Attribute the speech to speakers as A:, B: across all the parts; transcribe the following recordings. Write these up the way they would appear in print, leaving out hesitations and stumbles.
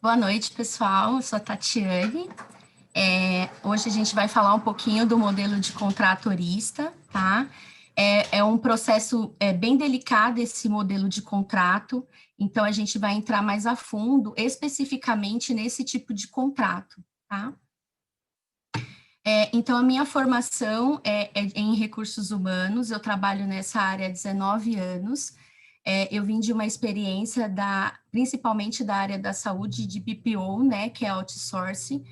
A: Boa noite, pessoal. Eu sou a Tatiane. Hoje a gente vai falar um pouquinho do modelo de contrato horista, tá? É um processo bem delicado esse modelo de contrato, então a gente vai entrar mais a fundo, especificamente nesse tipo de contrato, tá? Então, a minha formação é em recursos humanos, eu trabalho nessa área há 19 anos. Eu vim de uma experiência principalmente da área da saúde, de BPO, né, que é outsourcing.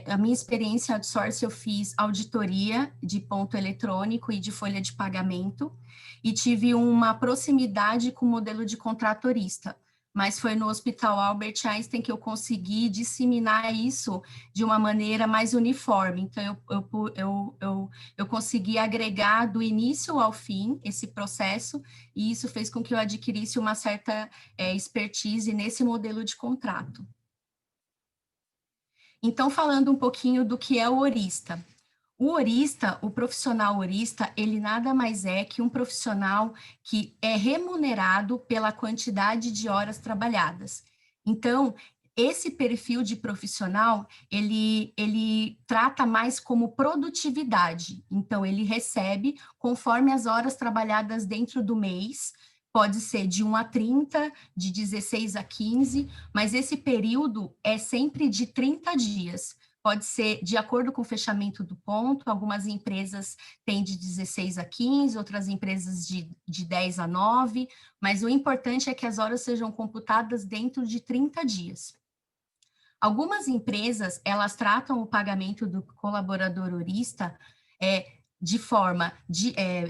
A: A minha experiência outsourcing, eu fiz auditoria de ponto eletrônico e de folha de pagamento, e tive uma proximidade com o modelo de contratorista, mas foi no Hospital Albert Einstein que eu consegui disseminar isso de uma maneira mais uniforme. Então, eu consegui agregar do início ao fim esse processo, e isso fez com que eu adquirisse uma certa expertise nesse modelo de contrato. Então, falando um pouquinho do que é o horista. O horista, o profissional horista, ele nada mais é que um profissional que é remunerado pela quantidade de horas trabalhadas. Então, esse perfil de profissional, ele trata mais como produtividade. Então, ele recebe conforme as horas trabalhadas dentro do mês, pode ser de 1 a 30, de 16 a 15, mas esse período é sempre de 30 dias. Pode ser de acordo com o fechamento do ponto, algumas empresas têm de 16 a 15, outras empresas de 10 a 9, mas o importante é que as horas sejam computadas dentro de 30 dias. Algumas empresas, elas tratam o pagamento do colaborador horista de forma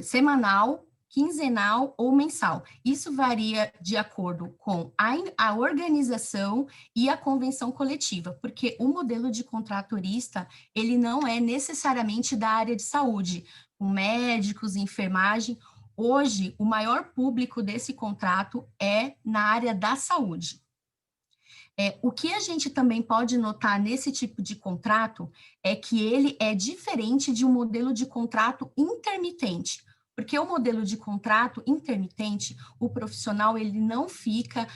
A: semanal, quinzenal ou mensal. Isso varia de acordo com a organização e a convenção coletiva, porque o modelo de contratorista, ele não é necessariamente da área de saúde, com médicos, enfermagem. Hoje, o maior público desse contrato é na área da saúde. O que a gente também pode notar nesse tipo de contrato é que ele é diferente de um modelo de contrato intermitente, porque o modelo de contrato intermitente, o profissional ele não fica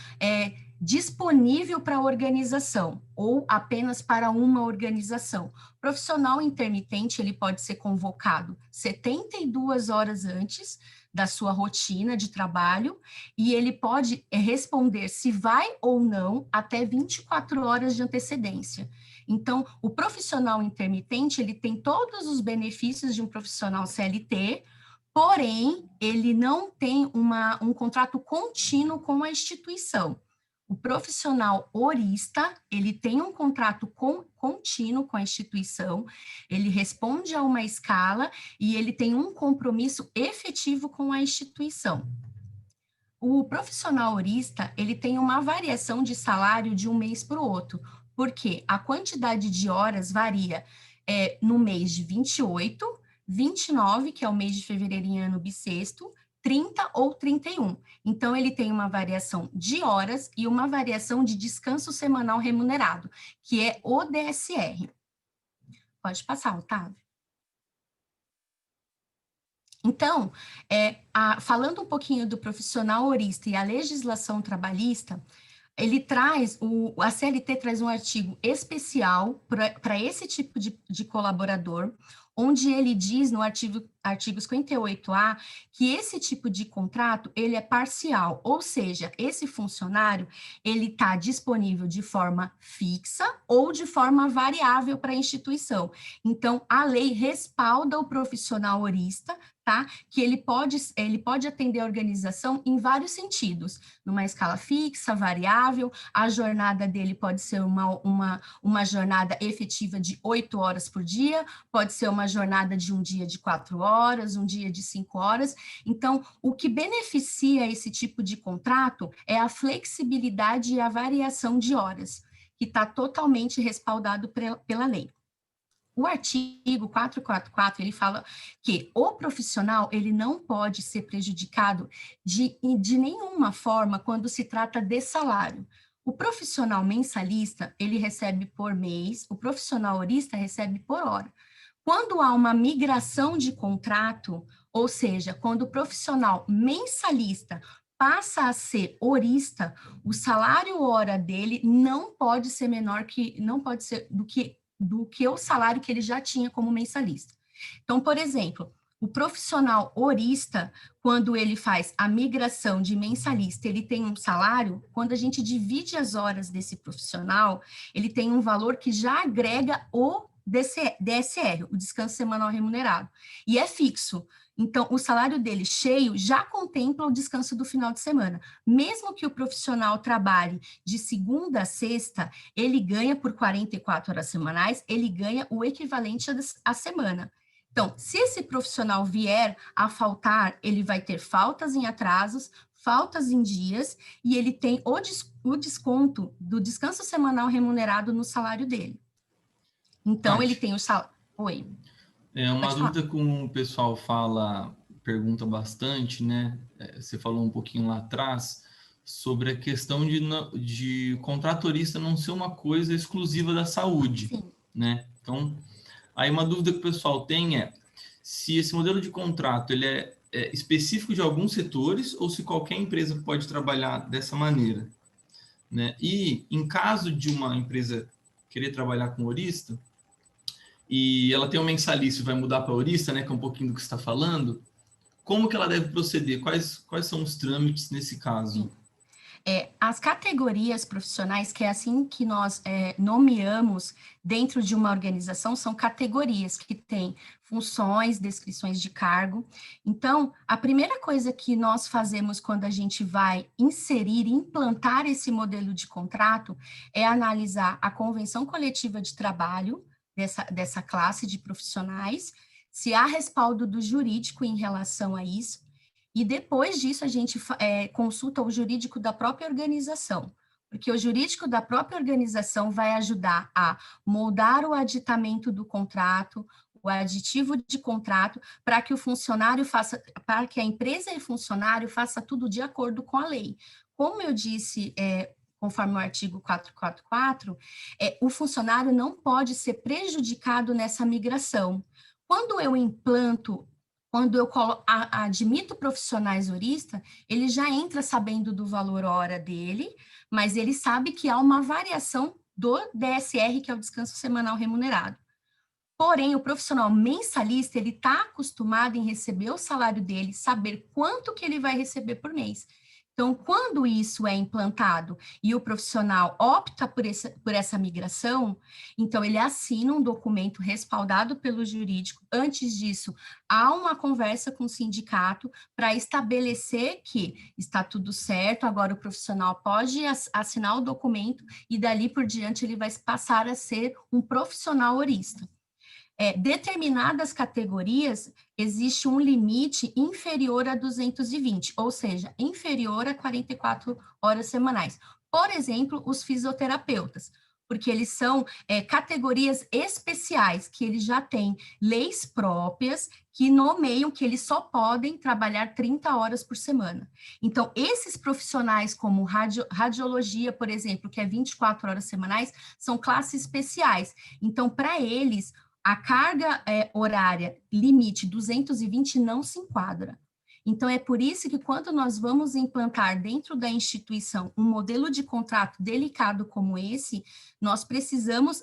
A: disponível para a organização ou apenas para uma organização. O profissional intermitente ele pode ser convocado 72 horas antes da sua rotina de trabalho, e ele pode responder se vai ou não até 24 horas de antecedência. Então, o profissional intermitente, ele tem todos os benefícios de um profissional CLT, porém, ele não tem um contrato contínuo com a instituição. O profissional horista, ele tem um contrato contínuo com a instituição, ele responde a uma escala e ele tem um compromisso efetivo com a instituição. O profissional horista, ele tem uma variação de salário de um mês para o outro, porque a quantidade de horas varia no mês de 28, 29, que é o mês de fevereiro em ano bissexto, 30 ou 31. Então, ele tem uma variação de horas e uma variação de descanso semanal remunerado, que é o DSR. Pode passar, Otávio. Então, falando um pouquinho do profissional horista e a legislação trabalhista, a CLT traz um artigo especial para esse tipo de colaborador, onde ele diz no artigo 58A que esse tipo de contrato, ele é parcial, ou seja, esse funcionário, ele está disponível de forma fixa ou de forma variável para a instituição. Então, a lei respalda o profissional horista, tá? Que ele pode atender a organização em vários sentidos, numa escala fixa, variável, a jornada dele pode ser uma jornada efetiva de 8 horas por dia, pode ser uma jornada de um dia de 4 horas, um dia de 5 horas. Então, o que beneficia esse tipo de contrato é a flexibilidade e a variação de horas, que está totalmente respaldado pela lei. O artigo 444, ele fala que o profissional, ele não pode ser prejudicado de nenhuma forma quando se trata de salário. O profissional mensalista, ele recebe por mês, o profissional horista recebe por hora. Quando há uma migração de contrato, ou seja, quando o profissional mensalista passa a ser horista, o salário hora dele não pode ser menor que, não pode ser do que o salário que ele já tinha como mensalista. Então, por exemplo, o profissional horista, quando ele faz a migração de mensalista, ele tem um salário, quando a gente divide as horas desse profissional, ele tem um valor que já agrega o DSR, o descanso semanal remunerado, e é fixo. Então, o salário dele cheio já contempla o descanso do final de semana. Mesmo que o profissional trabalhe de segunda a sexta, ele ganha por 44 horas semanais, ele ganha o equivalente à semana. Então, se esse profissional vier a faltar, ele vai ter faltas em atrasos, faltas em dias, e ele tem o desconto do descanso semanal remunerado no salário dele. Então, ele
B: Tati,
A: tem o salário... Oi,
B: uma
A: pode falar.
B: dúvida que o pessoal pergunta bastante, né? Você falou um pouquinho lá atrás sobre a questão de contratorista não ser uma coisa exclusiva da saúde,
A: Sim.
B: né? Então, aí uma dúvida que o pessoal tem é se esse modelo de contrato ele é específico de alguns setores ou se qualquer empresa pode trabalhar dessa maneira, né? E em caso de uma empresa querer trabalhar com horista e ela tem um mensalício e vai mudar para horista, né, que é um pouquinho do que você está falando, como que ela deve proceder? Quais são os trâmites nesse caso?
A: Sim. As categorias profissionais, que é assim que nós nomeamos dentro de uma organização, são categorias que têm funções, descrições de cargo. Então, a primeira coisa que nós fazemos quando a gente vai inserir, implantar esse modelo de contrato, é analisar a convenção coletiva de trabalho dessa classe de profissionais, se há respaldo do jurídico em relação a isso. E depois disso, a gente consulta o jurídico da própria organização, porque o jurídico da própria organização vai ajudar a moldar o aditamento do contrato, o aditivo de contrato, para que o funcionário faça, para que a empresa e o funcionário faça tudo de acordo com a lei. Como eu disse, conforme o artigo 444, o funcionário não pode ser prejudicado nessa migração. Quando eu implanto quando eu admito profissionais juristas, ele já entra sabendo do valor hora dele, mas ele sabe que há uma variação do DSR, que é o descanso semanal remunerado. Porém, o profissional mensalista, ele está acostumado em receber o salário dele, saber quanto que ele vai receber por mês. Então, quando isso é implantado e o profissional opta por essa migração, então ele assina um documento respaldado pelo jurídico. Antes disso, há uma conversa com o sindicato para estabelecer que está tudo certo, agora o profissional pode assinar o documento e dali por diante ele vai passar a ser um profissional horista. Determinadas categorias, existe um limite inferior a 220, ou seja, inferior a 44 horas semanais. Por exemplo, os fisioterapeutas, porque eles são categorias especiais, que eles já têm leis próprias que nomeiam que eles só podem trabalhar 30 horas por semana. Então, esses profissionais como radiologia, por exemplo, que é 24 horas semanais, são classes especiais. Então, para eles, a carga horária limite 220 não se enquadra. Então, é por isso que quando nós vamos implantar dentro da instituição um modelo de contrato delicado como esse, nós precisamos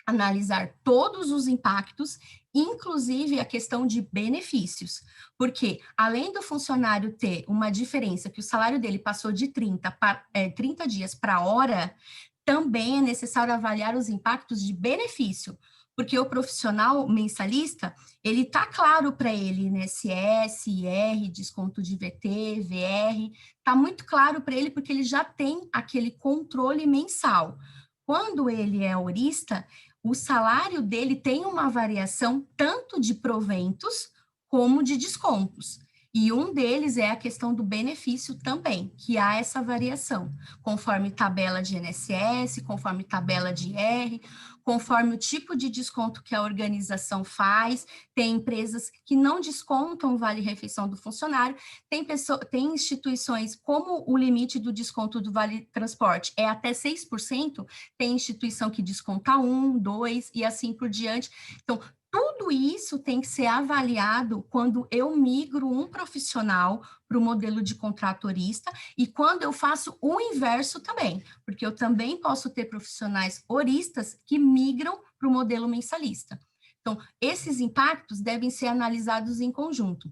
A: analisar todos os impactos, inclusive a questão de benefícios, porque além do funcionário ter uma diferença, que o salário dele passou de 30 dias para hora, também é necessário avaliar os impactos de benefício, porque o profissional mensalista, ele tá claro para ele, INSS, IR, desconto de VT, VR, tá muito claro para ele porque ele já tem aquele controle mensal. Quando ele é horista, o salário dele tem uma variação tanto de proventos como de descontos. E um deles é a questão do benefício também, que há essa variação, conforme tabela de INSS, conforme tabela de IR, conforme o tipo de desconto que a organização faz. Tem empresas que não descontam o vale-refeição do funcionário, tem instituições como o limite do desconto do vale-transporte é até 6%, tem instituição que desconta 1, 2 e assim por diante. Então, Tudo isso tem que ser avaliado quando eu migro um profissional para o modelo de contrato-horista e quando eu faço o inverso também, porque eu também posso ter profissionais horistas que migram para o modelo mensalista. Então, esses impactos devem ser analisados em conjunto.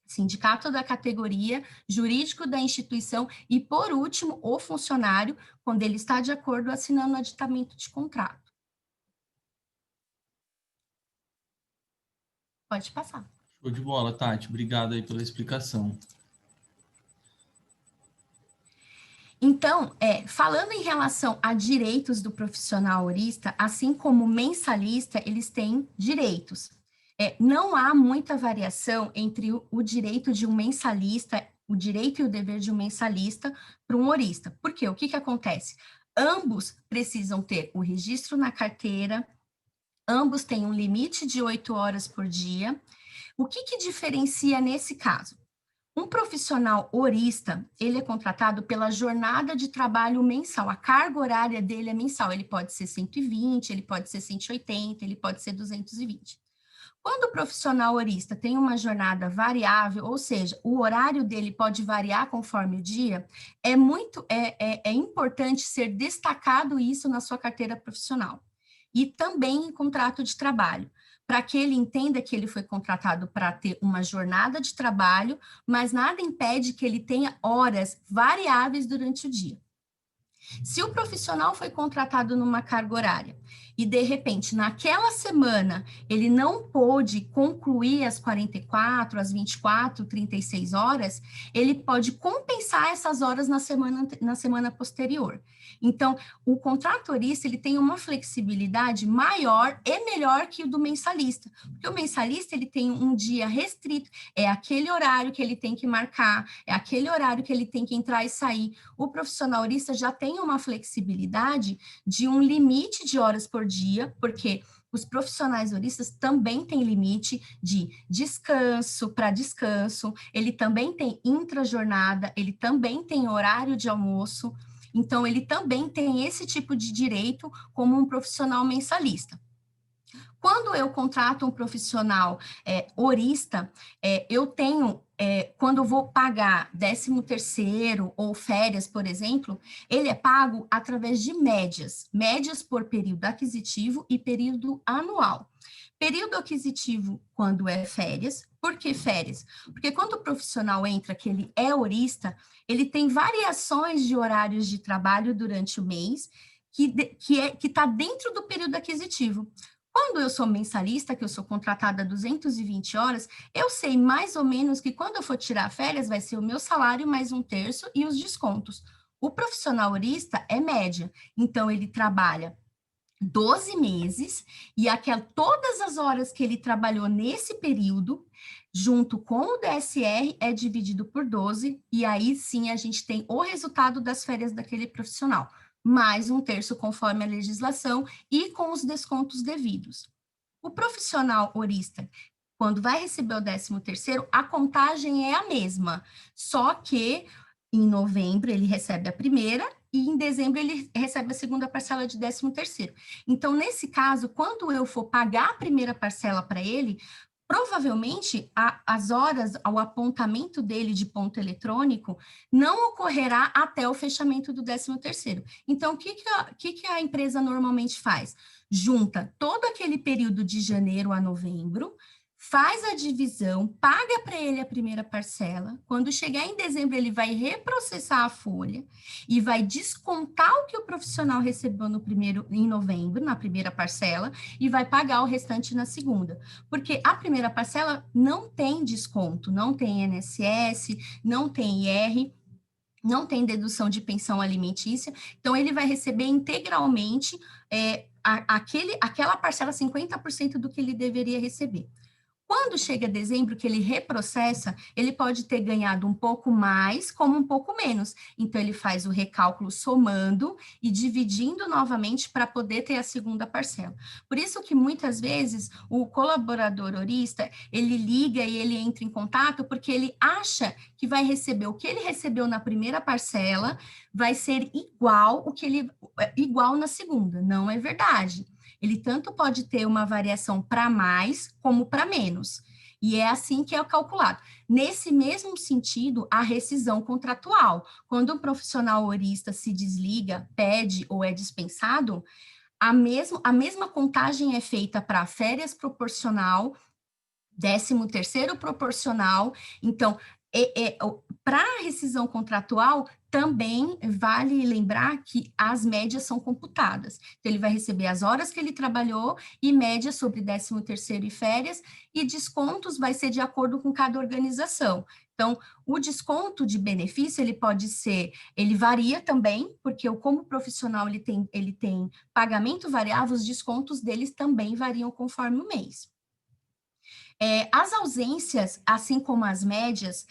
A: Sindicato da categoria, jurídico da instituição e, por último, o funcionário, quando ele está de acordo assinando o aditamento de contrato. Pode passar.
B: Show de bola, Tati. Obrigado aí pela explicação.
A: Então, falando em relação a direitos do profissional horista, assim como mensalista, eles têm direitos. Não há muita variação entre o direito de um mensalista, o direito e o dever de um mensalista para um horista. Por quê? O que acontece? Ambos precisam ter o registro na carteira, ambos têm um limite de 8 horas por dia. O que diferencia nesse caso? Um profissional horista, ele é contratado pela jornada de trabalho mensal, a carga horária dele é mensal, ele pode ser 120, ele pode ser 180, ele pode ser 220. Quando o profissional horista tem uma jornada variável, ou seja, o horário dele pode variar conforme o dia, é importante ser destacado isso na sua carteira profissional. E também em contrato de trabalho, para que ele entenda que ele foi contratado para ter uma jornada de trabalho, mas nada impede que ele tenha horas variáveis durante o dia. Se o profissional foi contratado numa carga horária e, de repente, naquela semana, ele não pôde concluir as 44, as 24, 36 horas, ele pode compensar essas horas na semana posterior. Então, o contratorista, ele tem uma flexibilidade maior e melhor que o do mensalista, porque o mensalista, ele tem um dia restrito, é aquele horário que ele tem que marcar, é aquele horário que ele tem que entrar e sair. O profissional horista já tem uma flexibilidade de um limite de horas por dia, porque os profissionais horistas também têm limite de descanso para descanso, ele também tem intrajornada, ele também tem horário de almoço, então ele também tem esse tipo de direito como um profissional mensalista. Quando eu contrato um profissional horista, eu tenho, quando eu vou pagar 13º ou férias, por exemplo, ele é pago através de médias por período aquisitivo e período anual. Período aquisitivo quando é férias. Por que férias? Porque quando o profissional entra, que ele é horista, ele tem variações de horários de trabalho durante o mês, que está dentro do período aquisitivo. Quando eu sou mensalista, que eu sou contratada 220 horas, eu sei mais ou menos que quando eu for tirar férias, vai ser o meu salário mais 1/3 e os descontos. O profissional horista é média, então ele trabalha 12 meses e todas as horas que ele trabalhou nesse período, junto com o DSR, é dividido por 12, e aí sim a gente tem o resultado das férias daquele profissional, mais 1/3 conforme a legislação e com os descontos devidos. O profissional horista, quando vai receber o 13º, a contagem é a mesma, só que em novembro ele recebe a primeira e em dezembro ele recebe a segunda parcela de 13º. Então, nesse caso, quando eu for pagar a primeira parcela para ele, provavelmente as horas, o apontamento dele de ponto eletrônico não ocorrerá até o fechamento do 13º. Então, o que a empresa normalmente faz? Junta todo aquele período de janeiro a novembro, faz a divisão, paga para ele a primeira parcela. Quando chegar em dezembro, ele vai reprocessar a folha e vai descontar o que o profissional recebeu em novembro, na primeira parcela, e vai pagar o restante na segunda. Porque a primeira parcela não tem desconto, não tem INSS, não tem IR, não tem dedução de pensão alimentícia, então ele vai receber integralmente aquela parcela, 50% do que ele deveria receber. Quando chega dezembro, que ele reprocessa, ele pode ter ganhado um pouco mais, como um pouco menos. Então, ele faz o recálculo somando e dividindo novamente para poder ter a segunda parcela. Por isso que, muitas vezes, o colaborador horista, ele liga e ele entra em contato porque ele acha que vai receber o que ele recebeu na primeira parcela, vai ser igual na segunda. Não é verdade. Ele tanto pode ter uma variação para mais como para menos. E é assim que é calculado. Nesse mesmo sentido, a rescisão contratual. Quando um profissional horista se desliga, pede ou é dispensado, a mesma contagem é feita para férias proporcional, 13º proporcional. Então, para a rescisão contratual, também vale lembrar que as médias são computadas. Então, ele vai receber as horas que ele trabalhou e média sobre 13º e férias, e descontos vai ser de acordo com cada organização. Então, o desconto de benefício, ele varia também, porque como profissional ele tem pagamento variável, os descontos deles também variam conforme o mês. As ausências, assim como as médias,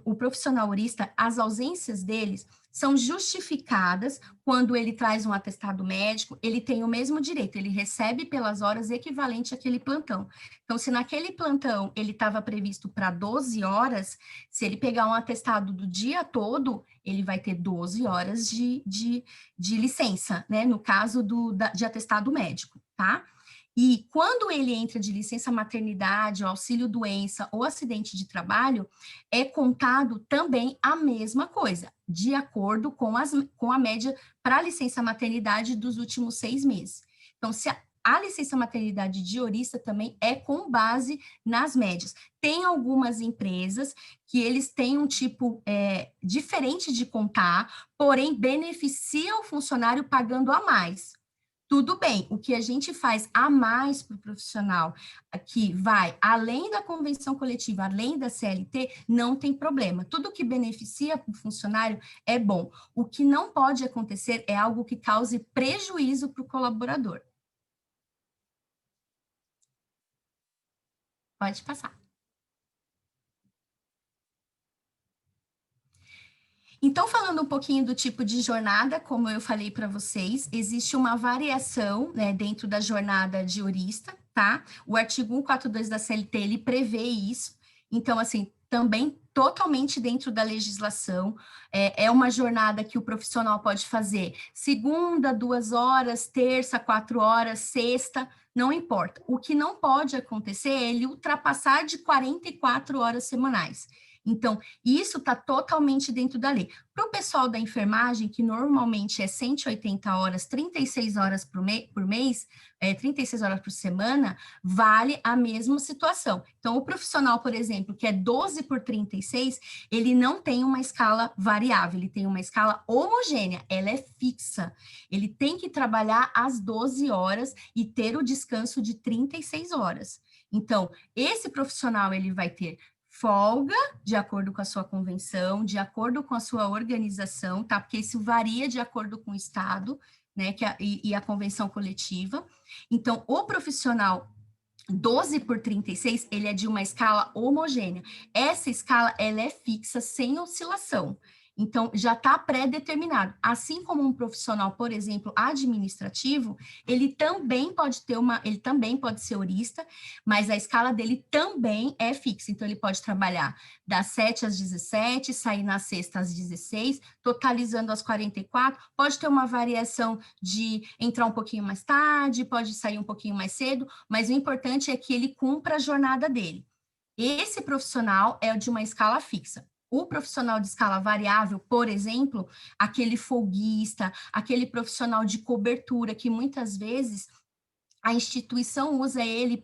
A: o profissional horista, as ausências deles são justificadas quando ele traz um atestado médico, ele tem o mesmo direito, ele recebe pelas horas equivalente àquele plantão. Então, se naquele plantão ele estava previsto para 12 horas, se ele pegar um atestado do dia todo, ele vai ter 12 horas de licença, né? No caso de atestado médico, tá? E quando ele entra de licença maternidade, auxílio-doença ou acidente de trabalho, é contado também a mesma coisa, de acordo com a média para a licença maternidade dos últimos 6 meses. Então, se a licença maternidade de horista também é com base nas médias. Tem algumas empresas que eles têm um tipo diferente de contar, porém beneficia o funcionário pagando a mais. Tudo bem, o que a gente faz a mais para o profissional, que vai além da convenção coletiva, além da CLT, não tem problema. Tudo que beneficia o funcionário é bom. O que não pode acontecer é algo que cause prejuízo para o colaborador. Pode passar. Então, falando um pouquinho do tipo de jornada, como eu falei para vocês, existe uma variação, né, dentro da jornada de horista, tá? O artigo 142 da CLT, ele prevê isso. Então, assim, também totalmente dentro da legislação, é uma jornada que o profissional pode fazer segunda, 2 horas, terça, 4 horas, sexta, não importa. O que não pode acontecer é ele ultrapassar de 44 horas semanais. Então, isso está totalmente dentro da lei. Para o pessoal da enfermagem, que normalmente é 180 horas, 36 horas por mês, 36 horas por semana, vale a mesma situação. Então, o profissional, por exemplo, que é 12 por 36, ele não tem uma escala variável, ele tem uma escala homogênea, ela é fixa. Ele tem que trabalhar às 12 horas e ter o descanso de 36 horas. Então, esse profissional, ele vai ter folga, de acordo com a sua convenção, de acordo com a sua organização, tá? Porque isso varia de acordo com o Estado, né? E a convenção coletiva. Então, o profissional 12 por 36, ele é de uma escala homogênea. Essa escala, ela é fixa, sem oscilação. Então, já está pré-determinado. Assim como um profissional, por exemplo, administrativo, ele também pode ser horista, mas a escala dele também é fixa. Então, ele pode trabalhar das 7 às 17, sair na sexta às 16, totalizando as 44. Pode ter uma variação de entrar um pouquinho mais tarde, pode sair um pouquinho mais cedo, mas o importante é que ele cumpra a jornada dele. Esse profissional é de uma escala fixa. O profissional de escala variável, por exemplo, aquele folguista, aquele profissional de cobertura, que muitas vezes a instituição usa ele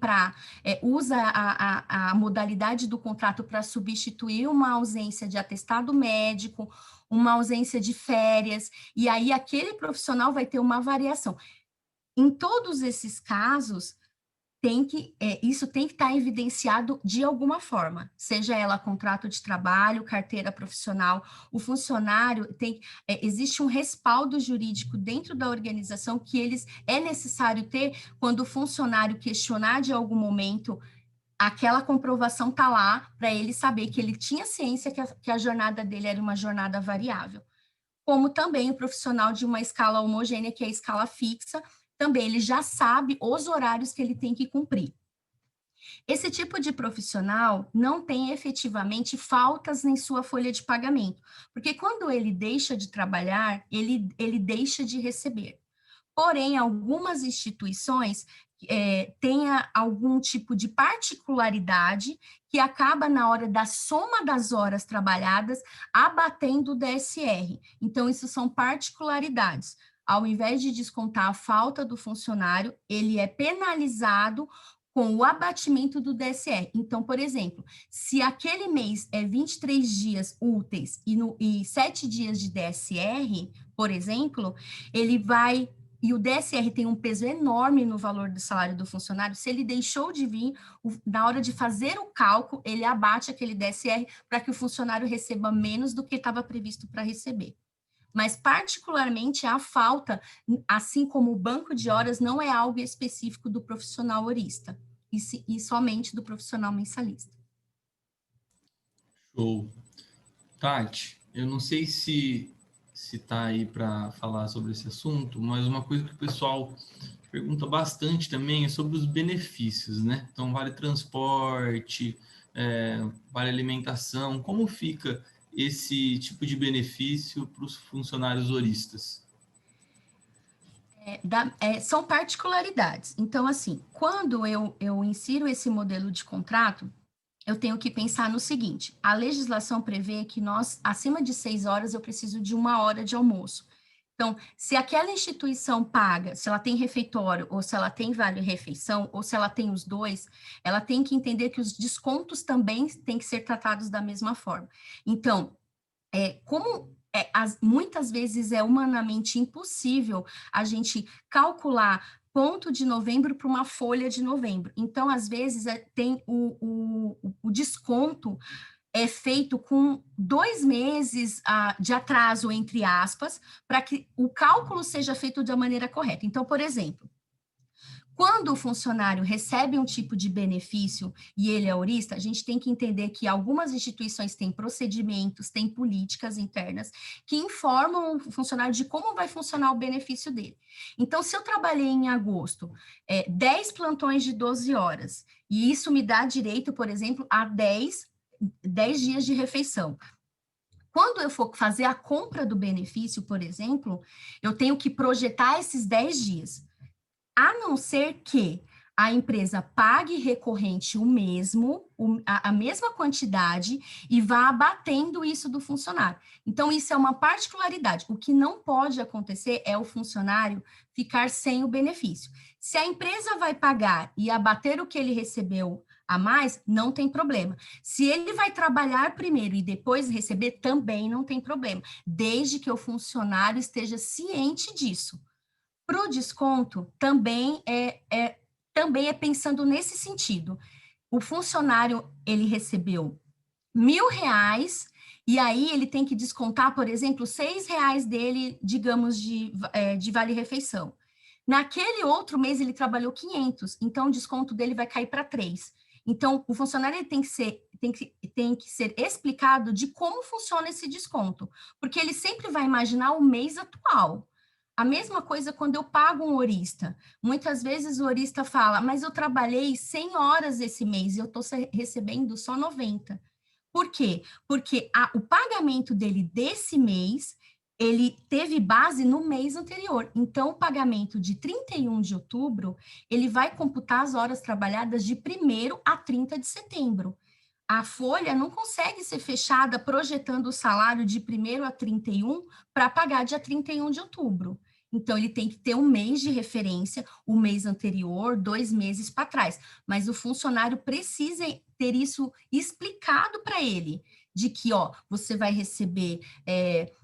A: usa a modalidade do contrato para substituir uma ausência de atestado médico, uma ausência de férias, e aí aquele profissional vai ter uma variação. Em todos esses casos, isso tem que estar evidenciado de alguma forma, seja ela contrato de trabalho, carteira profissional, o funcionário existe um respaldo jurídico dentro da organização que é necessário ter quando o funcionário questionar de algum momento, aquela comprovação está lá para ele saber que ele tinha ciência que a jornada dele era uma jornada variável. Como também o profissional de uma escala homogênea, que é a escala fixa, também ele já sabe os horários que ele tem que cumprir. Esse tipo de profissional não tem efetivamente faltas em sua folha de pagamento, porque quando ele deixa de trabalhar, ele deixa de receber. Porém, algumas instituições tenha algum tipo de particularidade que acaba, na hora da soma das horas trabalhadas, abatendo o DSR. Então, isso são particularidades. Ao invés de descontar a falta do funcionário, ele é penalizado com o abatimento do DSR. Então, por exemplo, se aquele mês é 23 dias úteis e 7 dias de DSR, por exemplo, ele vai... E o DSR tem um peso enorme no valor do salário do funcionário. Se ele deixou de vir, na hora de fazer o cálculo, ele abate aquele DSR para que o funcionário receba menos do que estava previsto para receber. Mas, particularmente, a falta, assim como o banco de horas, não é algo específico do profissional horista, e somente do profissional mensalista.
B: Show. Tati, eu não sei se está aí para falar sobre esse assunto, mas uma coisa que o pessoal pergunta bastante também é sobre os benefícios, né? Então, vale transporte, vale alimentação, como fica esse tipo de benefício para os funcionários horistas?
A: São particularidades. Então, assim, quando eu insiro esse modelo de contrato, eu tenho que pensar no seguinte: a legislação prevê que nós, acima de 6 horas, eu preciso de 1 hora de almoço. Então, se aquela instituição paga, se ela tem refeitório, ou se ela tem vale-refeição, ou se ela tem os dois, ela tem que entender que os descontos também têm que ser tratados da mesma forma. Então, muitas vezes é humanamente impossível a gente calcular ponto de novembro para uma folha de novembro. Então, às vezes, tem o desconto é feito com 2 meses de atraso, entre aspas, para que o cálculo seja feito da maneira correta. Então, por exemplo, quando o funcionário recebe um tipo de benefício e ele é horista, a gente tem que entender que algumas instituições têm procedimentos, têm políticas internas que informam o funcionário de como vai funcionar o benefício dele. Então, se eu trabalhei em agosto 10 plantões de 12 horas, e isso me dá direito, por exemplo, a 10 dias de refeição. Quando eu for fazer a compra do benefício, por exemplo, eu tenho que projetar esses 10 dias. A não ser que a empresa pague recorrente a mesma quantidade e vá abatendo isso do funcionário. Então, isso é uma particularidade. O que não pode acontecer é o funcionário ficar sem o benefício. Se a empresa vai pagar e abater o que ele recebeu a mais, não tem problema. Se ele vai trabalhar primeiro e depois receber, também não tem problema, desde que o funcionário esteja ciente disso. Para o desconto, também é pensando nesse sentido. O funcionário, ele recebeu R$ 1.000, e aí ele tem que descontar, por exemplo, R$ 6 dele, digamos, de vale-refeição. Naquele outro mês, ele trabalhou 500, então o desconto dele vai cair para 3. Então, o funcionário ele tem que ser explicado de como funciona esse desconto, porque ele sempre vai imaginar o mês atual. A mesma coisa quando eu pago um horista. Muitas vezes o horista fala, mas eu trabalhei 100 horas esse mês e eu estou recebendo só 90. Por quê? Porque o pagamento dele desse mês, ele teve base no mês anterior. Então, o pagamento de 31 de outubro, ele vai computar as horas trabalhadas de 1º a 30 de setembro. A folha não consegue ser fechada projetando o salário de 1º a 31 para pagar dia 31 de outubro. Então, ele tem que ter um mês de referência, o mês anterior, 2 meses para trás. Mas o funcionário precisa ter isso explicado para ele, de que, você vai receber,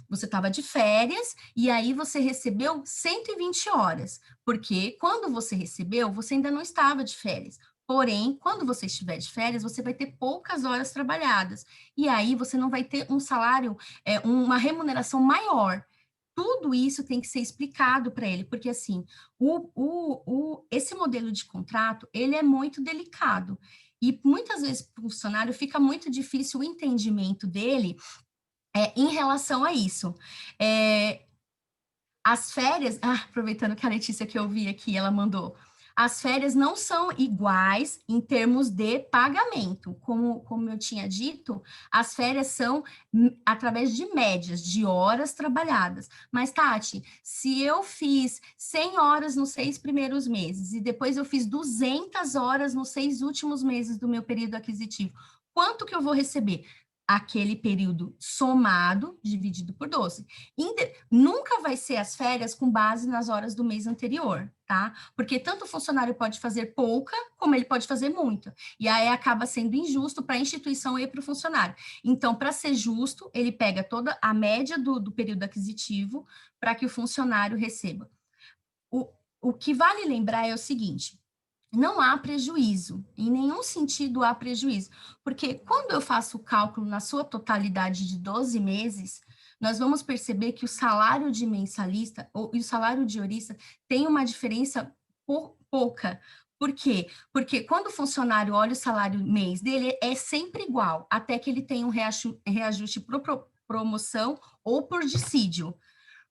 A: você estava de férias, e aí você recebeu 120 horas, porque quando você recebeu, você ainda não estava de férias. Porém, quando você estiver de férias, você vai ter poucas horas trabalhadas, e aí você não vai ter um salário, uma remuneração maior. Tudo isso tem que ser explicado para ele, porque assim, esse modelo de contrato, ele é muito delicado, e muitas vezes para o funcionário fica muito difícil o entendimento dele em relação a isso. As férias, aproveitando que a Letícia que eu vi aqui, ela mandou, As férias não são iguais em termos de pagamento. Como eu tinha dito, as férias são através de médias, de horas trabalhadas. Mas, Tati, se eu fiz 100 horas nos 6 primeiros meses e depois eu fiz 200 horas nos 6 últimos meses do meu período aquisitivo, quanto que eu vou receber? Aquele período somado, dividido por 12. Nunca vai ser as férias com base nas horas do mês anterior, tá? Porque tanto o funcionário pode fazer pouca, como ele pode fazer muita. E aí acaba sendo injusto para a instituição e para o funcionário. Então, para ser justo, ele pega toda a média do período aquisitivo para que o funcionário receba. O que vale lembrar é o seguinte: não há prejuízo, em nenhum sentido há prejuízo, porque quando eu faço o cálculo na sua totalidade de 12 meses, nós vamos perceber que o salário de mensalista e o salário de horista tem uma diferença pouca. Por quê? Porque quando o funcionário olha o salário mês dele, é sempre igual, até que ele tenha um reajuste por promoção ou por dissídio.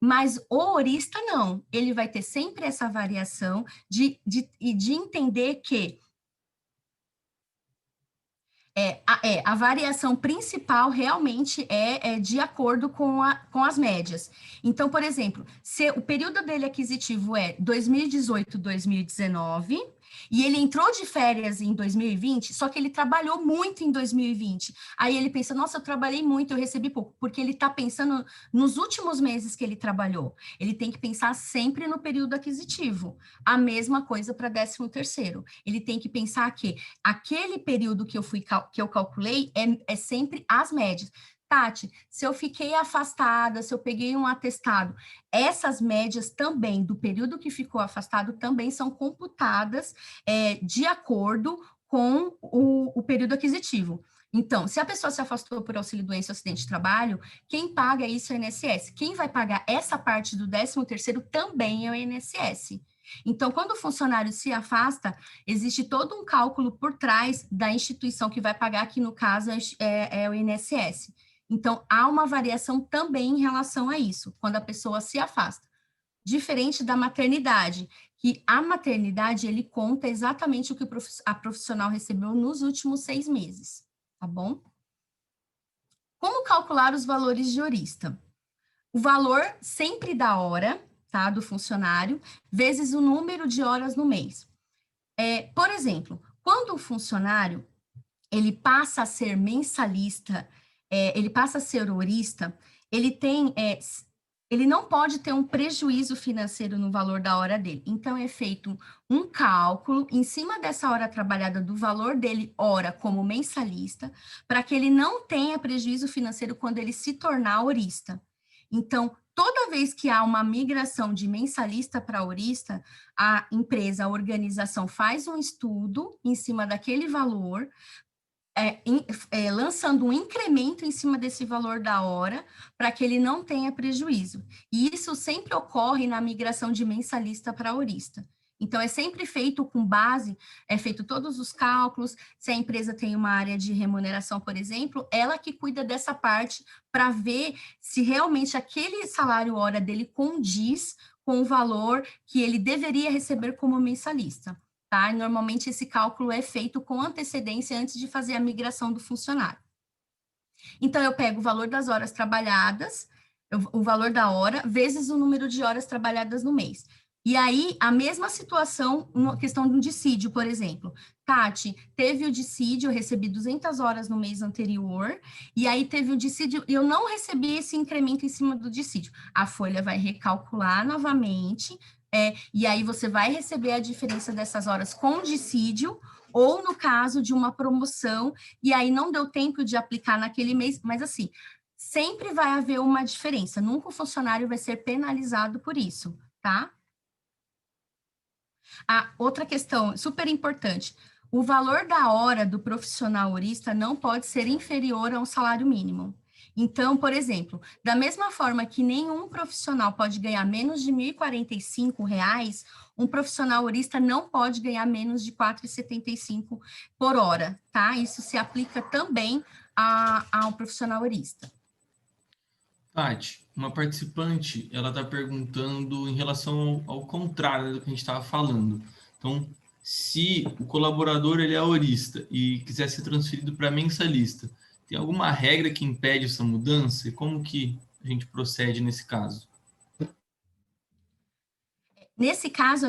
A: Mas o horista não, ele vai ter sempre essa variação de entender que a variação principal realmente é de acordo com as médias. Então, por exemplo, se o período dele aquisitivo é 2018, 2019, e ele entrou de férias em 2020, só que ele trabalhou muito em 2020. Aí ele pensa, nossa, eu trabalhei muito, eu recebi pouco, porque ele está pensando nos últimos meses que ele trabalhou. Ele tem que pensar sempre no período aquisitivo. A mesma coisa para 13º. Ele tem que pensar que aquele período que eu calculei é sempre as médias. Tati, se eu fiquei afastada, se eu peguei um atestado, essas médias também, do período que ficou afastado, também são computadas de acordo com o período aquisitivo. Então, se a pessoa se afastou por auxílio-doença ou acidente de trabalho, quem paga isso é o INSS. Quem vai pagar essa parte do 13º também é o INSS. Então, quando o funcionário se afasta, existe todo um cálculo por trás da instituição que vai pagar, que no caso é o INSS. Então, há uma variação também em relação a isso, quando a pessoa se afasta. Diferente da maternidade, que a maternidade, ele conta exatamente o que a profissional recebeu nos últimos 6 meses, tá bom? Como calcular os valores de horista? O valor sempre da hora, tá, do funcionário, vezes o número de horas no mês. Por exemplo, quando o funcionário ele passa a ser mensalista, ele passa a ser horista, ele não pode ter um prejuízo financeiro no valor da hora dele. Então, é feito um cálculo em cima dessa hora trabalhada do valor dele, hora, como mensalista, para que ele não tenha prejuízo financeiro quando ele se tornar horista. Então, toda vez que há uma migração de mensalista para horista, a empresa, a organização faz um estudo em cima daquele valor, lançando um incremento em cima desse valor da hora, para que ele não tenha prejuízo. E isso sempre ocorre na migração de mensalista para horista. Então, é sempre feito com base, é feito todos os cálculos, se a empresa tem uma área de remuneração, por exemplo, ela que cuida dessa parte para ver se realmente aquele salário hora dele condiz com o valor que ele deveria receber como mensalista. Tá? E normalmente esse cálculo é feito com antecedência antes de fazer a migração do funcionário. Então, eu pego o valor das horas trabalhadas, o valor da hora, vezes o número de horas trabalhadas no mês. E aí, a mesma situação, uma questão de um dissídio, por exemplo. Tati, teve o dissídio, eu recebi 200 horas no mês anterior, e aí teve o dissídio, e eu não recebi esse incremento em cima do dissídio. A folha vai recalcular novamente, e aí você vai receber a diferença dessas horas com dissídio, ou no caso de uma promoção, e aí não deu tempo de aplicar naquele mês, mas assim, sempre vai haver uma diferença, nunca o funcionário vai ser penalizado por isso, tá? Outra questão super importante, o valor da hora do profissional horista não pode ser inferior a um salário mínimo. Então, por exemplo, da mesma forma que nenhum profissional pode ganhar menos de R$ 1.045, um profissional horista não pode ganhar menos de R$ 4,75 por hora, tá? Isso se aplica também ao profissional horista.
B: Tati, uma participante, ela está perguntando em relação ao contrário do que a gente estava falando. Então, se o colaborador ele é horista e quiser ser transferido para mensalista, tem alguma regra que impede essa mudança? E como que a gente procede nesse caso?
A: Nesse caso,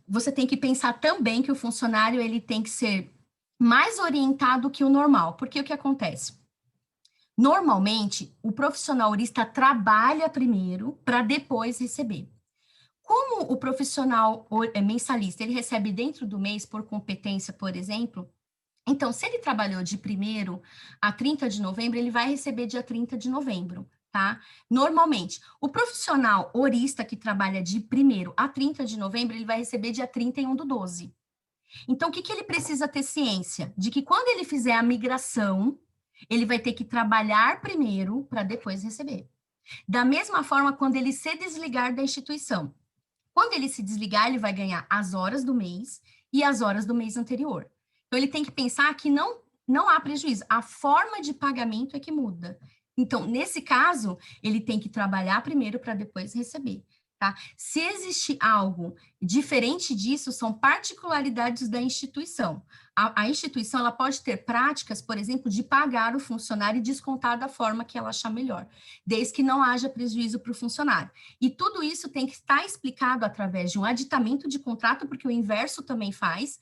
A: você tem que pensar também que o funcionário ele tem que ser mais orientado que o normal, porque o que acontece? Normalmente, o profissional horista trabalha primeiro para depois receber. Como o profissional mensalista, ele recebe dentro do mês por competência, por exemplo, então, se ele trabalhou de 1º a 30 de novembro, ele vai receber dia 30 de novembro, tá? Normalmente, o profissional horista que trabalha de 1º a 30 de novembro, ele vai receber dia 31 do 12. Então, o que ele precisa ter ciência? De que quando ele fizer a migração, ele vai ter que trabalhar primeiro para depois receber. Da mesma forma, quando ele se desligar da instituição. Quando ele se desligar, ele vai ganhar as horas do mês e as horas do mês anterior. Então, ele tem que pensar que não há prejuízo. A forma de pagamento é que muda. Então, nesse caso, ele tem que trabalhar primeiro para depois receber. Tá? Se existe algo diferente disso, são particularidades da instituição. A instituição ela pode ter práticas, por exemplo, de pagar o funcionário e descontar da forma que ela achar melhor, desde que não haja prejuízo para o funcionário. E tudo isso tem que estar explicado através de um aditamento de contrato, porque o inverso também faz,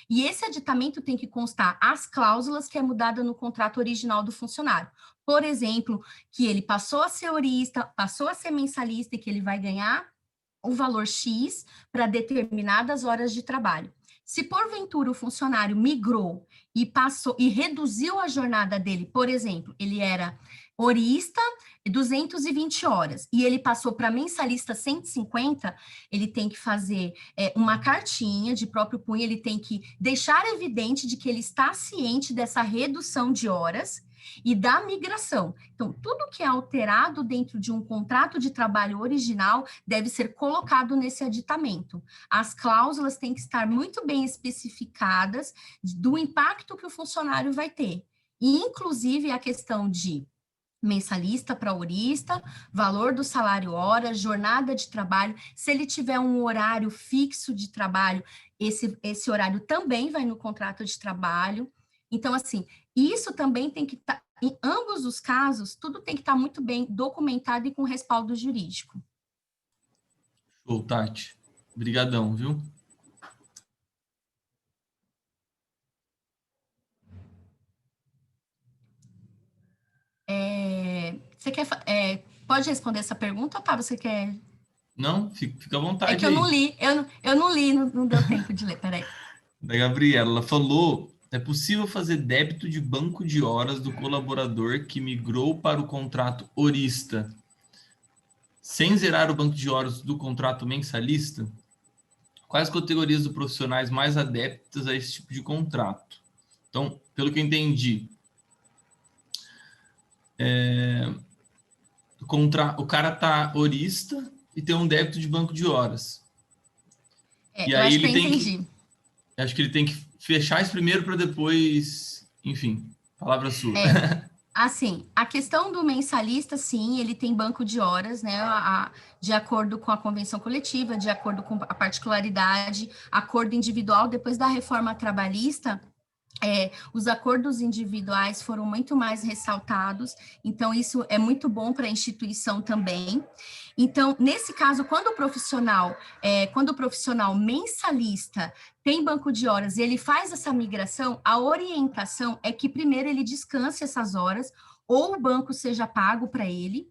A: e esse aditamento tem que constar as cláusulas que é mudada no contrato original do funcionário. Por exemplo, que ele passou a ser horista, passou a ser mensalista e que ele vai ganhar o valor X para determinadas horas de trabalho. Se porventura o funcionário migrou e passou e reduziu a jornada dele, por exemplo, ele era horista 220 horas e ele passou para mensalista 150, ele tem que fazer uma cartinha de próprio punho, ele tem que deixar evidente de que ele está ciente dessa redução de horas e da migração. Então, tudo que é alterado dentro de um contrato de trabalho original deve ser colocado nesse aditamento. As cláusulas têm que estar muito bem especificadas do impacto que o funcionário vai ter. E, inclusive, a questão de mensalista para horista, valor do salário hora, jornada de trabalho, se ele tiver um horário fixo de trabalho, esse horário também vai no contrato de trabalho. Então, assim, isso também tem que estar, em ambos os casos, tudo tem que estar muito bem documentado e com respaldo jurídico.
B: Show, Tati. Obrigadão, viu?
A: Você quer, pode responder essa pergunta, tá? Você quer?
B: Não? Fica à
A: É
B: vontade
A: que eu não
B: aí.
A: li, eu não li, não deu tempo de ler, peraí.
B: Da Gabriela, ela falou: é possível fazer débito de banco de horas do colaborador que migrou para o contrato horista sem zerar o banco de horas do contrato mensalista? Quais categorias de profissionais mais adeptas a esse tipo de contrato? Então, pelo que eu entendi, o cara tá horista e tem um débito de banco de horas. E
A: Eu
B: aí
A: acho que eu
B: ele tem que,
A: entendi.
B: acho que ele tem que fechar isso primeiro para depois, enfim, palavra sua.
A: Assim, a questão do mensalista, sim, ele tem banco de horas, né, de acordo com a convenção coletiva, de acordo com a particularidade, acordo individual, depois da reforma trabalhista, os acordos individuais foram muito mais ressaltados, então isso é muito bom para a instituição também. Então, nesse caso, quando o profissional mensalista tem banco de horas e ele faz essa migração, a orientação é que primeiro ele descanse essas horas, ou o banco seja pago para ele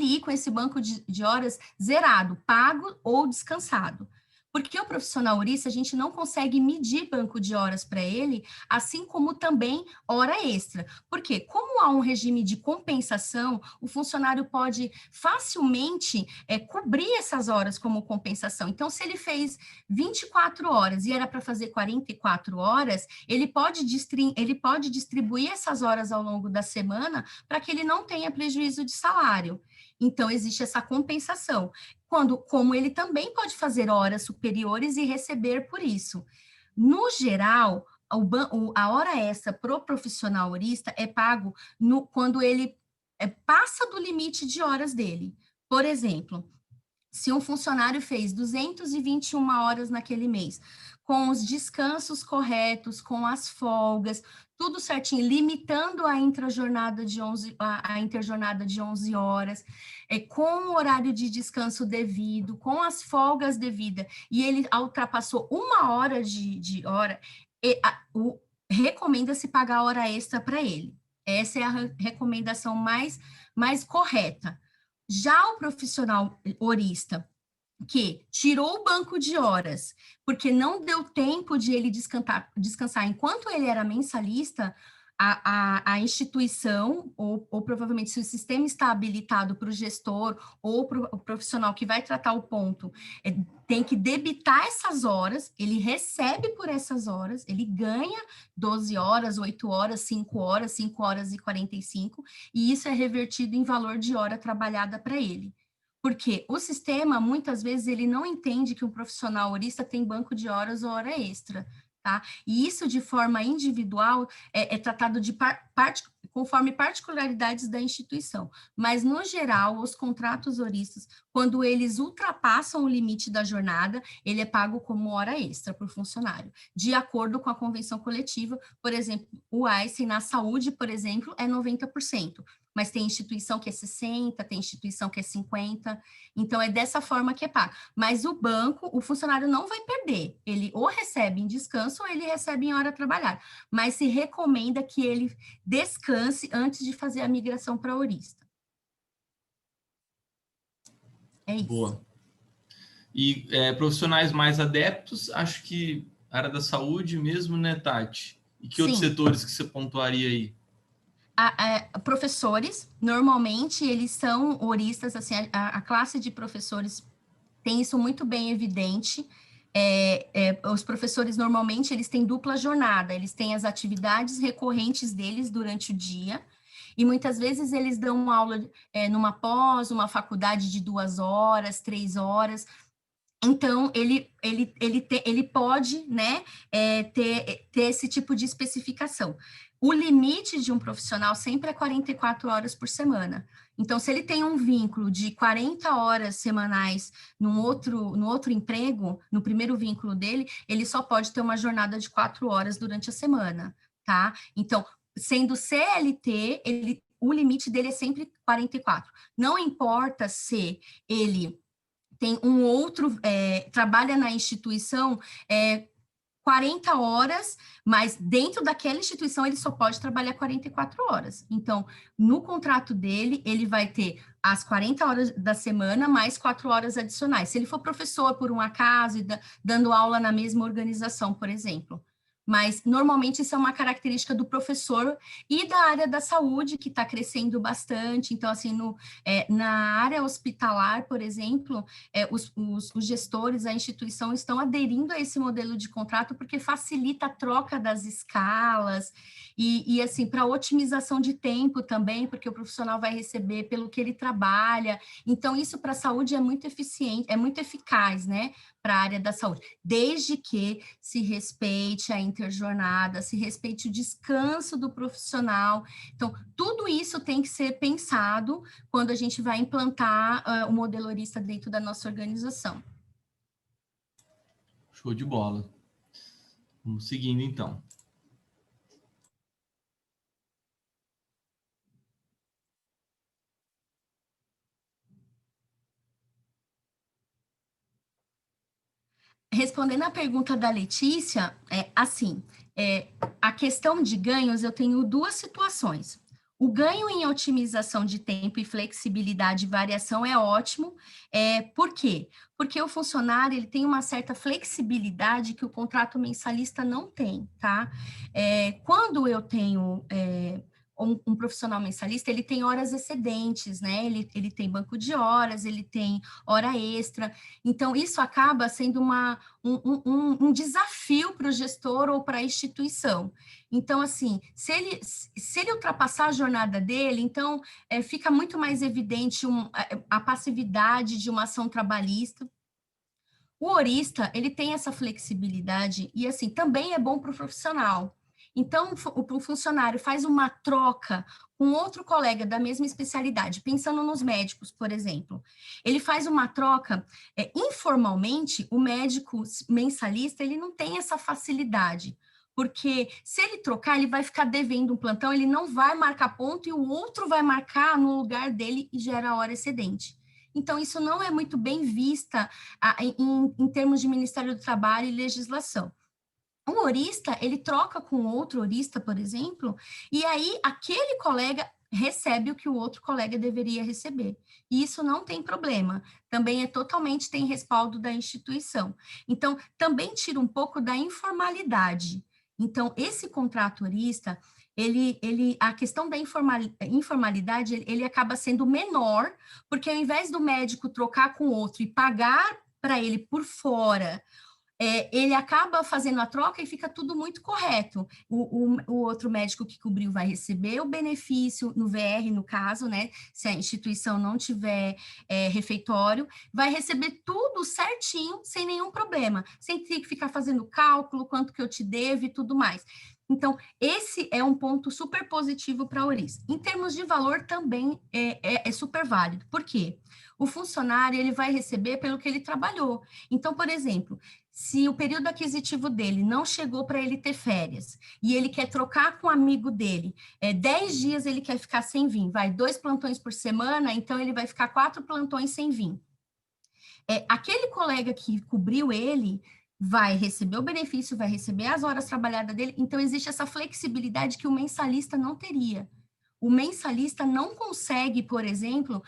A: ir com esse banco de horas zerado, pago ou descansado. Porque o profissional horista, a gente não consegue medir banco de horas para ele, assim como também hora extra. Porque, como há um regime de compensação, o funcionário pode facilmente cobrir essas horas como compensação. Então, se ele fez 24 horas e era para fazer 44 horas, ele pode distribuir essas horas ao longo da semana para que ele não tenha prejuízo de salário. Então, existe essa compensação. Como ele também pode fazer horas superiores e receber por isso. No geral, a hora extra para o profissional horista é pago quando ele passa do limite de horas dele. Por exemplo, Se um funcionário fez 221 horas naquele mês, com os descansos corretos, com as folgas, tudo certinho, limitando a intrajornada de 11, a interjornada de 11 horas, com o horário de descanso devido, com as folgas devidas, e ele ultrapassou 1 hora de hora, recomenda-se pagar hora extra para ele. Essa é a recomendação mais correta. Já o profissional horista, que tirou o banco de horas, porque não deu tempo de ele descansar enquanto ele era mensalista, a instituição, ou provavelmente se o sistema está habilitado para o gestor ou para o profissional que vai tratar o ponto, tem que debitar essas horas, ele recebe por essas horas, ele ganha 12 horas, 8 horas, 5 horas, 5 horas e 45, e isso é revertido em valor de hora trabalhada para ele. Porque o sistema, muitas vezes, ele não entende que um profissional horista tem banco de horas ou hora extra, tá? E isso, de forma individual, é tratado conforme particularidades da instituição. Mas, no geral, os contratos horistas, quando eles ultrapassam o limite da jornada, ele é pago como hora extra por funcionário, de acordo com a convenção coletiva. Por exemplo, o Einstein na saúde, por exemplo, é 90%. Mas tem instituição que é 60%, tem instituição que é 50%, então é dessa forma que é pago. Mas o banco, o funcionário não vai perder, ele ou recebe em descanso ou ele recebe em hora trabalhada, mas se recomenda que ele descanse antes de fazer a migração para horista. É isso.
B: Boa. E profissionais mais adeptos, acho que a área da saúde mesmo, né, Tati? E que outros setores que você pontuaria aí?
A: Professores, normalmente, eles são horistas, assim, a classe de professores tem isso muito bem evidente. Os professores, normalmente, eles têm dupla jornada, eles têm as atividades recorrentes deles durante o dia, e muitas vezes eles dão aula numa pós, uma faculdade de 2 horas, 3 horas. Então, ele pode, né, ter esse tipo de especificação. O limite de um profissional sempre é 44 horas por semana. Então, se ele tem um vínculo de 40 horas semanais no outro emprego, no primeiro vínculo dele, ele só pode ter uma jornada de 4 horas durante a semana, tá? Então, sendo CLT, o limite dele é sempre 44. Não importa se ele tem um outro, trabalha na instituição 40 horas, mas dentro daquela instituição ele só pode trabalhar 44 horas. Então, no contrato dele, ele vai ter as 40 horas da semana, mais 4 horas adicionais. Se ele for professor, por um acaso, e dando aula na mesma organização, por exemplo. Mas, normalmente, isso é uma característica do professor e da área da saúde, que está crescendo bastante. Então, assim, na área hospitalar, por exemplo, os gestores, a instituição, estão aderindo a esse modelo de contrato porque facilita a troca das escalas e assim, para otimização de tempo também, porque o profissional vai receber pelo que ele trabalha. Então, isso para a saúde é muito eficiente, é muito eficaz, né? Para a área da saúde, desde que se respeite a interjornada, se respeite o descanso do profissional. Então, tudo isso tem que ser pensado quando a gente vai implantar o modelo horista dentro da nossa organização.
B: Show de bola. Vamos seguindo, então.
A: Respondendo à pergunta da Letícia, a questão de ganhos, eu tenho 2 situações. O ganho em otimização de tempo e flexibilidade e variação é ótimo. Por quê? Porque o funcionário ele tem uma certa flexibilidade que o contrato mensalista não tem, tá? Quando eu tenho um profissional mensalista, ele tem horas excedentes, né? Ele tem banco de horas, ele tem hora extra. Então, isso acaba sendo um desafio para o gestor ou para a instituição. Então, assim, se ele ultrapassar a jornada dele, então fica muito mais evidente a passividade de uma ação trabalhista. O horista, ele tem essa flexibilidade e, assim, também é bom para o profissional. Então, o funcionário faz uma troca com outro colega da mesma especialidade, pensando nos médicos, por exemplo. Ele faz uma troca, informalmente, o médico mensalista, ele não tem essa facilidade, porque se ele trocar, ele vai ficar devendo um plantão, ele não vai marcar ponto e o outro vai marcar no lugar dele e gera hora excedente. Então, isso não é muito bem vista em termos de Ministério do Trabalho e legislação. Um horista, ele troca com outro horista, por exemplo, e aí aquele colega recebe o que o outro colega deveria receber. E isso não tem problema. Também tem respaldo da instituição. Então, também tira um pouco da informalidade. Então, esse contrato horista, a questão da informalidade, ele acaba sendo menor, porque ao invés do médico trocar com outro e pagar para ele por fora, ele acaba fazendo a troca e fica tudo muito correto. O outro médico que cobriu vai receber o benefício no VR, no caso, né? Se a instituição não tiver refeitório, vai receber tudo certinho, sem nenhum problema, sem ter que ficar fazendo cálculo, quanto que eu te devo e tudo mais. Então, esse é um ponto super positivo para a Oris. Em termos de valor, também é super válido. Por quê? O funcionário, ele vai receber pelo que ele trabalhou. Então, por exemplo, se o período aquisitivo dele não chegou para ele ter férias e ele quer trocar com um amigo dele, 10 dias ele quer ficar sem vir, vai 2 plantões por semana, então ele vai ficar 4 plantões sem vir. Aquele colega que cobriu ele vai receber o benefício, vai receber as horas trabalhadas dele, então existe essa flexibilidade que o mensalista não teria. O mensalista não consegue, por exemplo,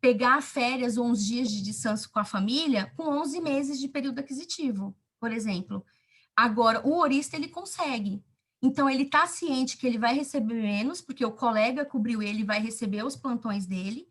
A: pegar férias ou uns dias de descanso com a família com 11 meses de período aquisitivo, por exemplo. Agora, o horista, ele consegue. Então, ele está ciente que ele vai receber menos, porque o colega cobriu ele, vai receber os plantões dele,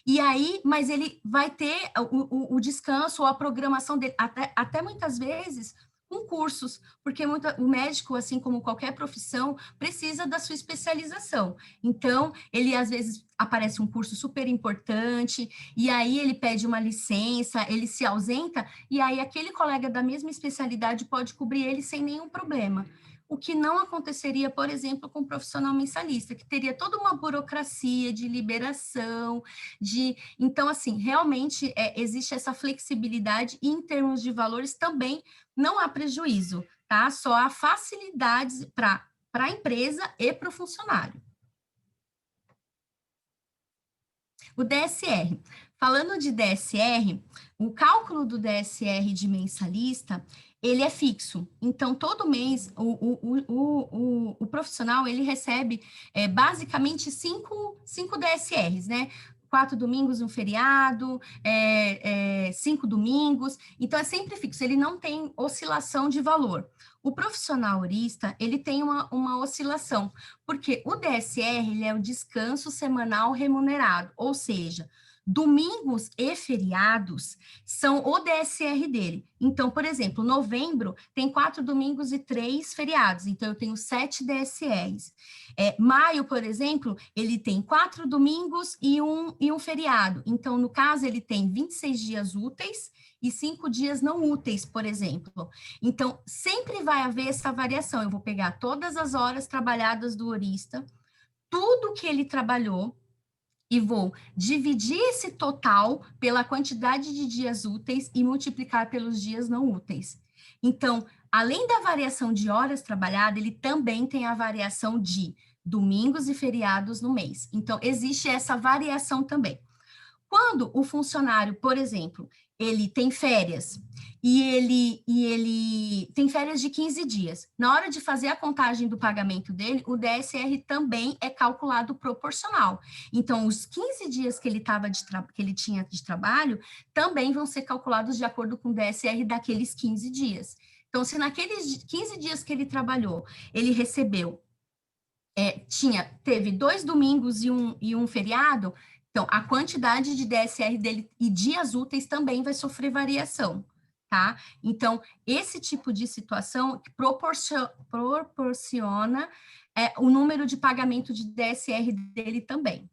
A: e aí, mas ele vai ter o descanso ou a programação dele, até muitas vezes, com cursos, porque o médico, assim como qualquer profissão, precisa da sua especialização. Então, ele às vezes aparece um curso super importante, e aí ele pede uma licença, ele se ausenta, e aí aquele colega da mesma especialidade pode cobrir ele sem nenhum problema. O que não aconteceria, por exemplo, com o profissional mensalista, que teria toda uma burocracia de liberação, Então, assim, realmente existe essa flexibilidade e em termos de valores também não há prejuízo, tá? Só há facilidades para a empresa e para o funcionário. O DSR. Falando de DSR, o cálculo do DSR de mensalista, ele é fixo. Então, todo mês, o profissional, ele recebe basicamente cinco DSRs, né? 4 domingos, um feriado, 5 domingos. Então, é sempre fixo, ele não tem oscilação de valor. O profissional horista, ele tem uma oscilação, porque o DSR, ele é o descanso semanal remunerado, ou seja, domingos e feriados são o DSR dele. Então, por exemplo, novembro tem 4 domingos e 3 feriados, então eu tenho 7 DSRs. Maio, por exemplo, ele tem 4 domingos e um feriado. Então, no caso, ele tem 26 dias úteis e 5 dias não úteis, por exemplo. Então, sempre vai haver essa variação. Eu vou pegar todas as horas trabalhadas do horista, tudo que ele trabalhou, e vou dividir esse total pela quantidade de dias úteis e multiplicar pelos dias não úteis. Então, além da variação de horas trabalhadas, ele também tem a variação de domingos e feriados no mês. Então, existe essa variação também. Quando o funcionário, por exemplo, ele tem férias e ele tem férias de 15 dias, na hora de fazer a contagem do pagamento dele, o DSR também é calculado proporcional. Então, os 15 dias que ele tinha de trabalho também vão ser calculados de acordo com o DSR daqueles 15 dias. Então, se naqueles 15 dias que ele trabalhou, ele recebeu teve 2 domingos e um feriado, então a quantidade de DSR dele e dias úteis também vai sofrer variação, tá? Então, esse tipo de situação proporciona o número de pagamento de DSR dele também.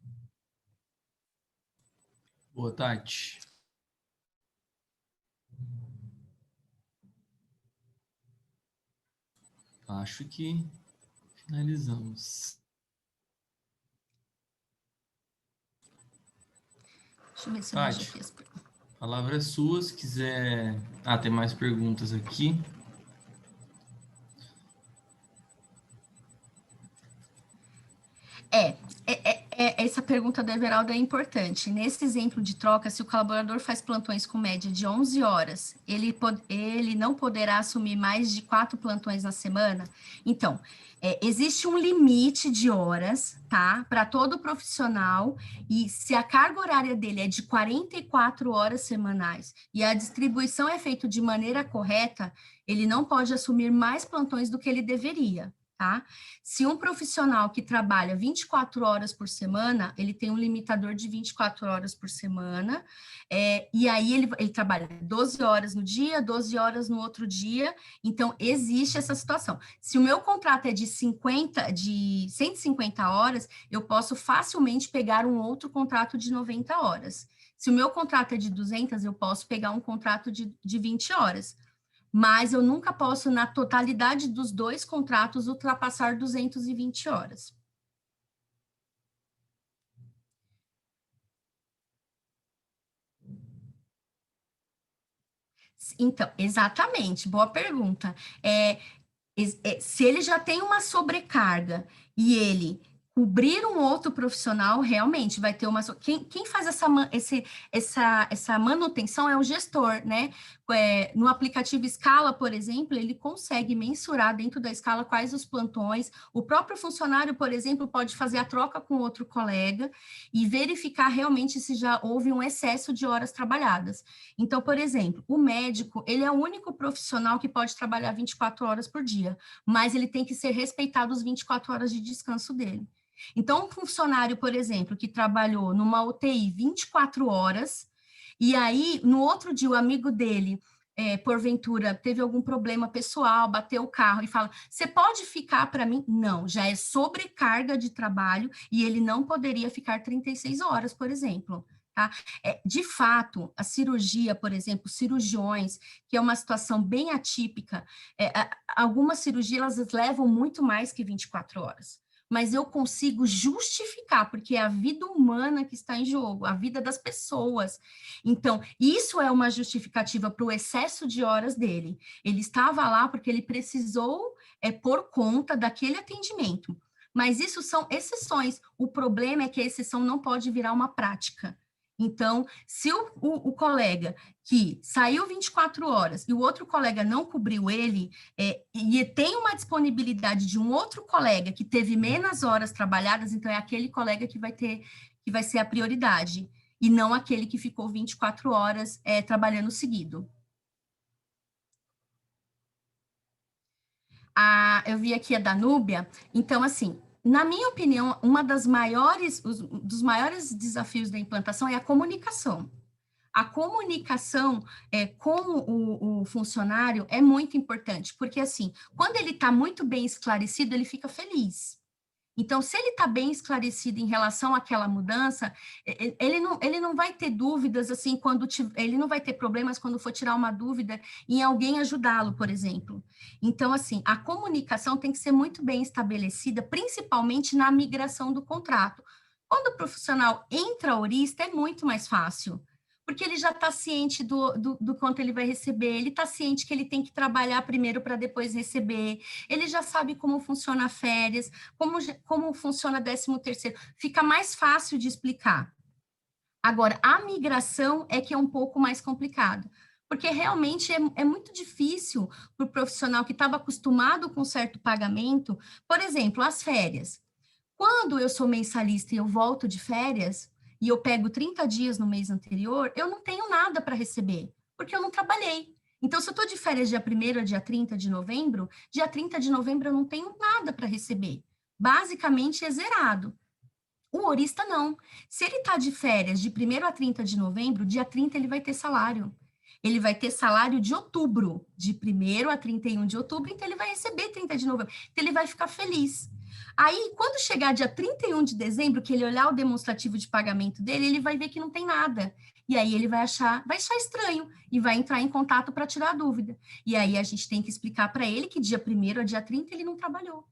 B: Boa, Tati. Acho que Finalizamos.
A: Deixa eu ver se eu
B: Tati,
A: vejo aqui as perguntas.
B: a palavra é sua, se quiser... Ah, tem mais perguntas aqui.
A: Essa pergunta do Everaldo é importante. Nesse exemplo de troca, se o colaborador faz plantões com média de 11 horas, ele não poderá assumir mais de 4 plantões na semana? Então, existe um limite de horas, tá? Para todo profissional, e se a carga horária dele é de 44 horas semanais e a distribuição é feita de maneira correta, ele não pode assumir mais plantões do que ele deveria. Tá? Se um profissional que trabalha 24 horas por semana, ele tem um limitador de 24 horas por semana, e aí ele trabalha 12 horas no dia, 12 horas no outro dia, então existe essa situação. Se o meu contrato é de 150 horas, eu posso facilmente pegar um outro contrato de 90 horas. Se o meu contrato é de 200, eu posso pegar um contrato de 20 horas. Mas eu nunca posso, na totalidade dos 2 contratos, ultrapassar 220 horas. Então, exatamente, boa pergunta. Se ele já tem uma sobrecarga e ele cobrir um outro profissional, realmente vai ter uma... Quem faz essa manutenção é o gestor, né? No aplicativo Scala, por exemplo, ele consegue mensurar dentro da escala quais os plantões. O próprio funcionário, por exemplo, pode fazer a troca com outro colega e verificar realmente se já houve um excesso de horas trabalhadas. Então, por exemplo, o médico, ele é o único profissional que pode trabalhar 24 horas por dia, mas ele tem que ser respeitado as 24 horas de descanso dele. Então, um funcionário, por exemplo, que trabalhou numa UTI 24 horas, e aí, no outro dia, o amigo dele, porventura, teve algum problema pessoal, bateu o carro e fala, você pode ficar para mim? Não, já é sobrecarga de trabalho e ele não poderia ficar 36 horas, por exemplo. Tá? De fato, a cirurgia, por exemplo, cirurgiões, que é uma situação bem atípica, algumas cirurgias elas levam muito mais que 24 horas. Mas eu consigo justificar, porque é a vida humana que está em jogo, a vida das pessoas. Então, isso é uma justificativa para o excesso de horas dele. Ele estava lá porque ele precisou por conta daquele atendimento. Mas isso são exceções. O problema é que a exceção não pode virar uma prática. Então, se o colega que saiu 24 horas e o outro colega não cobriu ele, e tem uma disponibilidade de um outro colega que teve menos horas trabalhadas, então é aquele colega que vai ser a prioridade, e não aquele que ficou 24 horas trabalhando seguido. Eu vi aqui a Danúbia, então, assim, na minha opinião, dos maiores desafios da implantação é a comunicação. A comunicação com o funcionário é muito importante, porque, assim, quando ele está muito bem esclarecido, ele fica feliz. Então, se ele está bem esclarecido em relação àquela mudança, ele não vai ter dúvidas, assim, ele não vai ter problemas quando for tirar uma dúvida em alguém ajudá-lo, por exemplo. Então, assim, a comunicação tem que ser muito bem estabelecida, principalmente na migração do contrato. Quando o profissional entra aurista, é muito mais fácil, porque ele já está ciente do quanto ele vai receber, ele está ciente que ele tem que trabalhar primeiro para depois receber, ele já sabe como funciona férias, como funciona 13º, fica mais fácil de explicar. Agora, a migração é que é um pouco mais complicado, porque realmente é muito difícil para o profissional que estava acostumado com certo pagamento, por exemplo, as férias. Quando eu sou mensalista e eu volto de férias, e eu pego 30 dias no mês anterior, eu não tenho nada para receber, porque eu não trabalhei. Então, se eu estou de férias dia 1º a dia 30 de novembro, dia 30 de novembro eu não tenho nada para receber. Basicamente é zerado. O horista não. Se ele está de férias de 1º a 30 de novembro, dia 30 ele vai ter salário. Ele vai ter salário de outubro, de 1º a 31 de outubro, então ele vai receber 30 de novembro. Então ele vai ficar feliz. Aí, quando chegar dia 31 de dezembro, que ele olhar o demonstrativo de pagamento dele, ele vai ver que não tem nada. E aí ele vai achar estranho e vai entrar em contato para tirar a dúvida. E aí a gente tem que explicar para ele que dia 1º a dia 30 ele não trabalhou.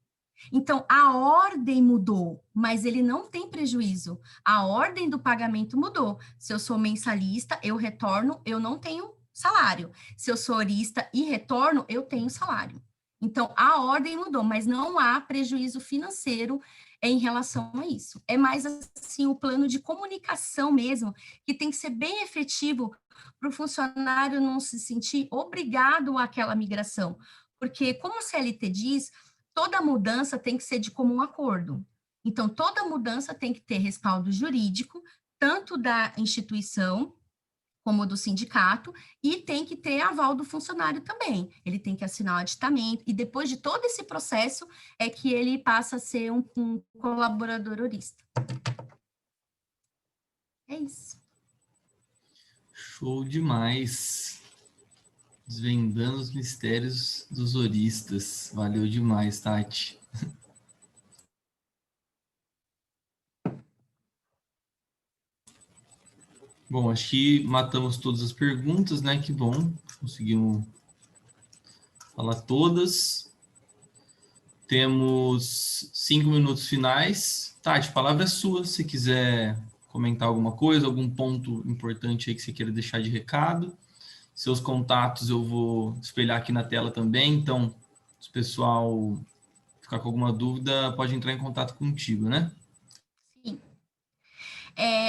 A: Então, a ordem mudou, mas ele não tem prejuízo. A ordem do pagamento mudou. Se eu sou mensalista, eu retorno, eu não tenho salário. Se eu sou horista e retorno, eu tenho salário. Então, a ordem mudou, mas não há prejuízo financeiro em relação a isso. É mais assim o plano de comunicação mesmo, que tem que ser bem efetivo para o funcionário não se sentir obrigado àquela migração. Porque, como o CLT diz, toda mudança tem que ser de comum acordo. Então, toda mudança tem que ter respaldo jurídico, tanto da instituição como do sindicato, e tem que ter aval do funcionário também. Ele tem que assinar o aditamento, e depois de todo esse processo é que ele passa a ser um colaborador horista. É isso.
B: Show demais. Desvendando os mistérios dos horistas. Valeu demais, Tati. Bom, acho que matamos todas as perguntas, né? Que bom. Conseguimos falar todas. Temos 5 minutos finais. Tati, a palavra é sua. Se quiser comentar alguma coisa, algum ponto importante aí que você queira deixar de recado. Seus contatos eu vou espelhar aqui na tela também. Então, se o pessoal ficar com alguma dúvida, pode entrar em contato contigo, né?
A: Sim.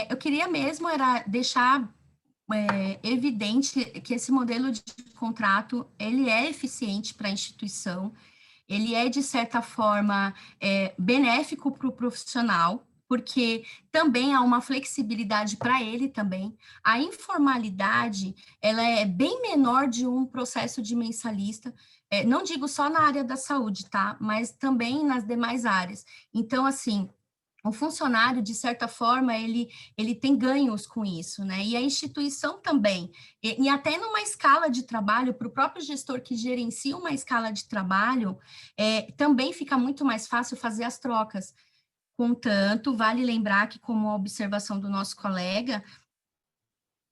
A: Eu queria mesmo era deixar evidente que esse modelo de contrato ele é eficiente para a instituição, ele é de certa forma benéfico para o profissional, porque também há uma flexibilidade para ele também. A informalidade ela é bem menor de um processo de mensalista. Não digo só na área da saúde, tá? Mas também nas demais áreas. Então, assim, o funcionário, de certa forma, ele tem ganhos com isso, né? E a instituição também. E até numa escala de trabalho, para o próprio gestor que gerencia uma escala de trabalho, também fica muito mais fácil fazer as trocas. Contanto, vale lembrar que, como a observação do nosso colega,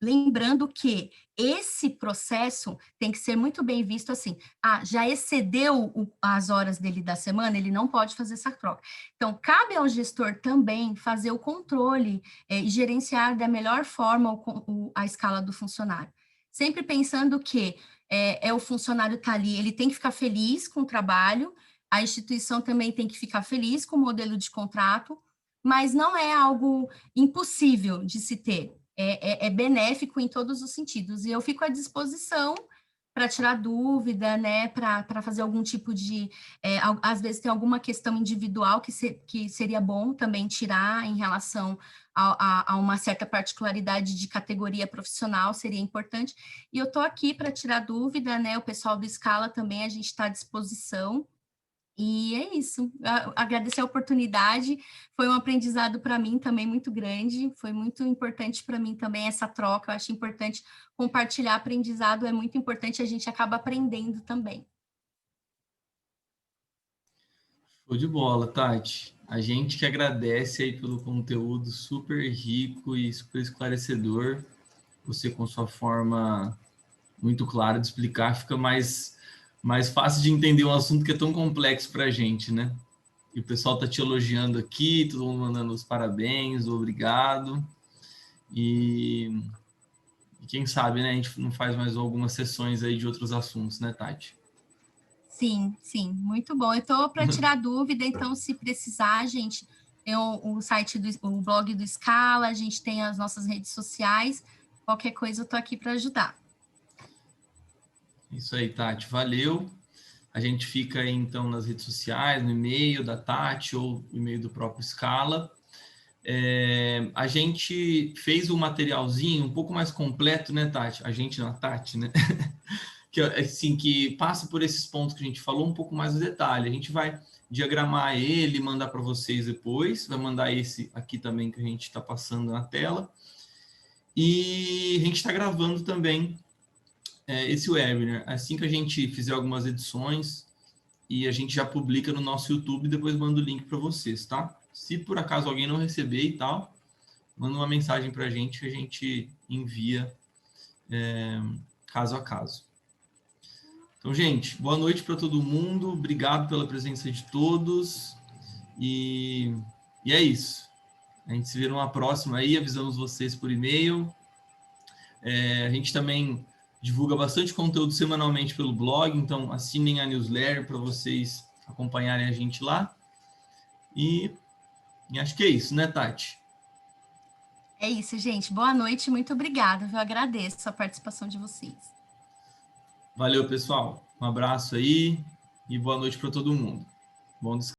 A: lembrando que esse processo tem que ser muito bem visto assim, já excedeu as horas dele da semana, ele não pode fazer essa troca. Então, cabe ao gestor também fazer o controle e gerenciar da melhor forma a escala do funcionário. Sempre pensando que o funcionário está ali, ele tem que ficar feliz com o trabalho, a instituição também tem que ficar feliz com o modelo de contrato, mas não é algo impossível de se ter. É benéfico em todos os sentidos. E eu fico à disposição para tirar dúvida, né, para fazer algum tipo de... às vezes tem alguma questão individual que seria bom também tirar em relação a uma certa particularidade de categoria profissional, seria importante. E eu estou aqui para tirar dúvida, né, o pessoal do Scala também, a gente está à disposição. E é isso. Agradecer a oportunidade. Foi um aprendizado para mim também muito grande. Foi muito importante para mim também essa troca. Eu acho importante compartilhar aprendizado. É muito importante, a gente acaba aprendendo também.
B: Show de bola, Tati. A gente que agradece aí pelo conteúdo super rico e super esclarecedor. Você com sua forma muito clara de explicar, fica mais fácil de entender um assunto que é tão complexo para a gente, né? E o pessoal está te elogiando aqui, todo mundo mandando os parabéns, obrigado. E quem sabe, né, a gente não faz mais algumas sessões aí de outros assuntos, né, Tati?
A: Sim, sim, muito bom. Eu estou para tirar dúvida, então, se precisar, gente, tem o site, o blog do Scala, a gente tem as nossas redes sociais. Qualquer coisa, eu estou aqui para ajudar.
B: Isso aí, Tati. Valeu. A gente fica aí, então, nas redes sociais, no e-mail da Tati ou no e-mail do próprio Scala. A gente fez um materialzinho um pouco mais completo, né, Tati? A gente não, a Tati, né? Que, assim, que passa por esses pontos que a gente falou um pouco mais no detalhe. A gente vai diagramar ele, mandar para vocês depois, vai mandar esse aqui também que a gente está passando na tela. E a gente está gravando também esse webinar. Assim que a gente fizer algumas edições, e a gente já publica no nosso YouTube e depois manda o link para vocês, tá? Se por acaso alguém não receber e tal, manda uma mensagem para a gente que a gente envia caso a caso. Então, gente, boa noite para todo mundo. Obrigado pela presença de todos. E é isso. A gente se vê numa próxima aí, avisamos vocês por e-mail. A gente também divulga bastante conteúdo semanalmente pelo blog, então assinem a newsletter para vocês acompanharem a gente lá. E acho que é isso, né, Tati?
A: É isso, gente. Boa noite, muito obrigada. Eu agradeço a participação de vocês.
B: Valeu, pessoal. Um abraço aí e boa noite para todo mundo. Bom descanso.